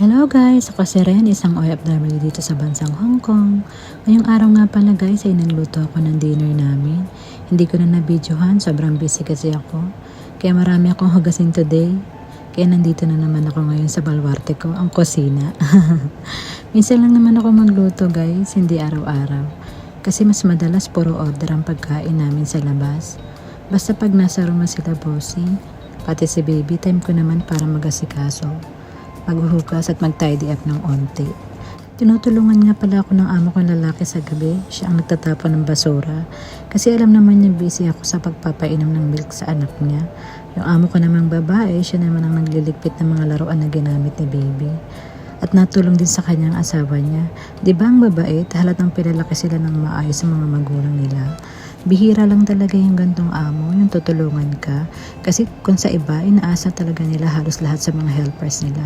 Hello guys! Ako si Ren, isang OFW dito sa bansang Hong Kong. Ngayong araw nga pala guys ay nagluto ako ng dinner namin. Hindi ko na na-videohan, sobrang busy kasi ako. Kaya marami akong hugasin today. Kaya nandito na naman ako ngayon sa baluarte ko, ang kusina. Minsan lang naman ako magluto guys, hindi araw-araw. Kasi mas madalas puro order ang pagkain namin sa labas. Basta pag nasa room sila bossing, pati si baby, time ko naman para mag-asikaso, maghuhugas at mag-tidy up ng onti. Tinutulungan nga pala ako ng amo kong lalaki sa gabi. Siya ang nagtatapon ng basura. Kasi alam naman niya busy ako sa pagpapainom ng milk sa anak niya. Yung amo ko namang babae, siya naman ang nagliligpit ng mga laruan na ginamit ni baby. At natulong din sa kanyang asawa niya. Di ba ang babait, halatang pinalaki sila ng maayos sa mga magulang nila. Bihira lang talaga yung gantong amo, yung tutulungan ka. Kasi kung sa iba, inaasa talaga nila halos lahat sa mga helpers nila.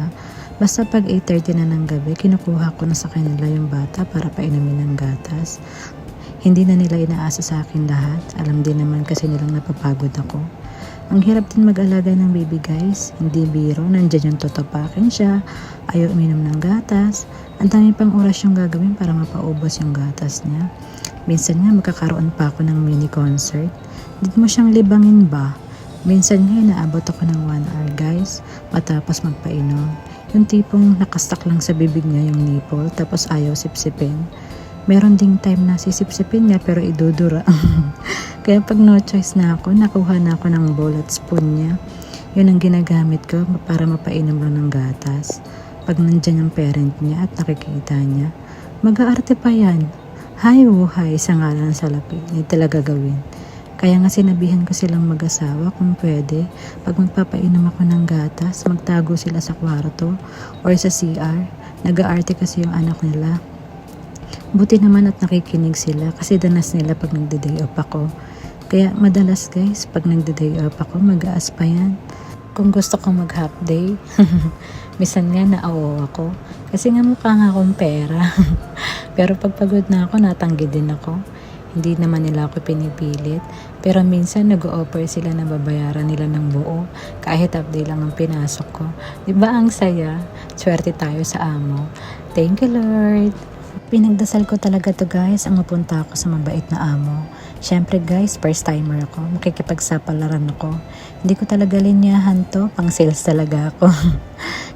Basta pag 8:30 na ng gabi, kinukuha ko na sa kanila yung bata para painumin ng gatas. Hindi na nila inaasa sa akin lahat. Alam din naman kasi nilang napapagod ako. Ang hirap din mag-alaga ng baby guys. Hindi biro, nandyan yung totopakin siya. Ayaw uminom ng gatas. Ang dami pang oras yung gagawin para mapaubos yung gatas niya. Minsan nga magkakaroon pa ako ng mini concert. Hindi mo siyang libangin ba? Minsan nga inaabot ako ng 1 hour guys, matapos magpainom. Yung tipong nakastak lang sa bibig niya yung nipple, tapos ayaw sipsipin. Meron ding time na sisipsipin niya pero idudura. Kaya pag no choice na ako, nakuha na ako ng bowl at spoon niya. Yun ang ginagamit ko para mapainom lang ng gatas. Pag nandyan yung parent niya at nakikita niya, mag-aarte pa yan. Hay buhay sa ngalan sa lapi, hindi talaga gawin. Kaya nga sinabihan ko silang mag-asawa kung pwede, pag magpapainom ako ng gatas, magtago sila sa kwarto or sa CR. Nag-aarte kasi yung anak nila. Buti naman at nakikinig sila kasi danas nila pag nagde-day off ako. Kaya madalas guys, pag nagde-day off ako, mag-aas pa yan. Kung gusto kong mag-half day, minsan nga naawa ako. Kasi nga mukha nga akong pera. Pero pag pagod na ako, natanggi din ako. Hindi naman nila ako pinipilit. Pero minsan nag-o-offer sila na babayaran nila ng buo. Kahit half day lang ang pinasok ko. Diba ang saya? Swerte tayo sa amo. Thank you Lord. Pinagdasal ko talaga to guys ang mapunta ako sa mabait na amo. Syempre guys, first timer ako. Makikipagsapalaran ako. Hindi ko talaga linyahan to. Pang sales talaga ako.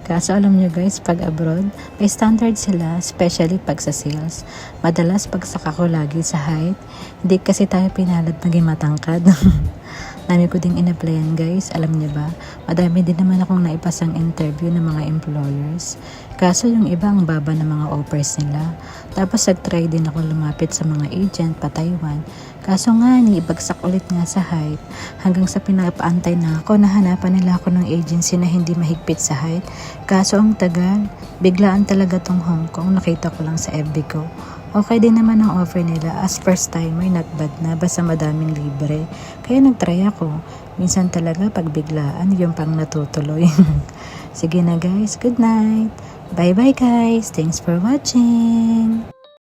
Kaso alam nyo guys, pag abroad, may standard sila, especially pag sa sales. Madalas pagsaka ko lagi sa height. Hindi kasi tayo pinalad maging matangkad. Dami ko ding in-applyan guys, alam niyo ba? Madami din naman akong naipasang interview ng mga employers. Kaso yung iba ang baba ng mga offers nila. Tapos nag-try din ako lumapit sa mga agent pa Taiwan. Kaso nga ibagsak ulit nga sa height. Hanggang sa pinapaantay na ako, nahanapan nila ako ng agency na hindi mahigpit sa height. Kaso ang tagal, biglaan talaga tong Hong Kong, nakita ko lang sa FB ko. Okay din naman ang offer nila as first timer, not bad na, basta madaming libre. Kaya nagtry ako. Minsan talaga pag biglaan, yung pang natutuloy. Sige na guys, good night. Bye bye guys, thanks for watching.